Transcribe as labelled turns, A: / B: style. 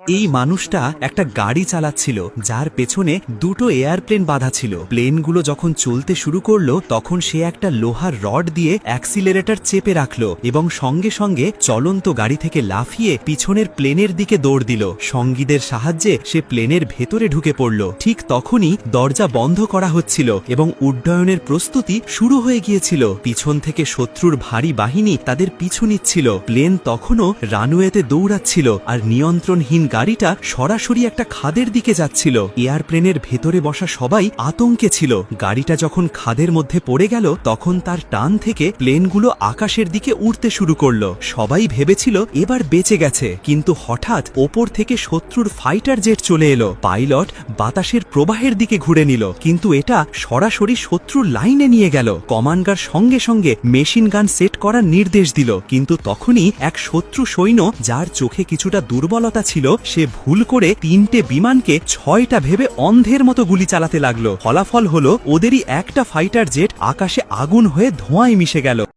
A: এই মানুষটা একটা গাড়ি চালাচ্ছিল যার পেছনে দুটো এয়ারপ্লেন বাঁধা ছিল। প্লেনগুলো যখন চলতে শুরু করলো তখন সে একটা লোহার রড দিয়ে অ্যাক্সিলারেটর চেপে রাখলো এবং সঙ্গে সঙ্গে চলন্ত গাড়ি থেকে লাফিয়ে পিছনের প্লেনের দিকে দৌড় দিল। সঙ্গীদের সাহায্যে সে প্লেনের ভেতরে ঢুকে পড়ল। ঠিক তখনই দরজা বন্ধ করা হচ্ছিল এবং উড্ডয়নের প্রস্তুতি শুরু হয়ে গিয়েছিল। পিছন থেকে শত্রুর ভারী বাহিনী তাদের পিছু নিচ্ছিল। প্লেন তখনও রানওয়েতে দৌড়াচ্ছিল আর নিয়ন্ত্রণহীন গাড়িটা সরাসরি একটা খাদের দিকে যাচ্ছিল। এয়ারপ্লেনের ভেতরে বসা সবাই আতঙ্কে ছিল। গাড়িটা যখন খাদের মধ্যে পড়ে গেল তখন তার টান থেকে প্লেনগুলো আকাশের দিকে উড়তে শুরু করলো। সবাই ভেবেছিল এবার বেঁচে গেছে, কিন্তু হঠাৎ ওপর থেকে শত্রুর ফাইটার জেট চলে এলো। পাইলট বাতাসের প্রবাহের দিকে ঘুরে নিল, কিন্তু এটা সরাসরি শত্রুর লাইনে নিয়ে গেল। কমান্ডার সঙ্গে সঙ্গে মেশিন গান সেট করার নির্দেশ দিল, কিন্তু তখনই এক শত্রু সৈন্য যার চোখে কিছুটা দুর্বলতা ছিল সে ভুল করে 3টে বিমানকে 6টা ভেবে অন্ধের মতো গুলি চালাতে লাগলো। ফলাফল হলো ওদেরই একটা ফাইটার জেট আকাশে আগুন হয়ে ধোঁয়ায় মিশে গেল।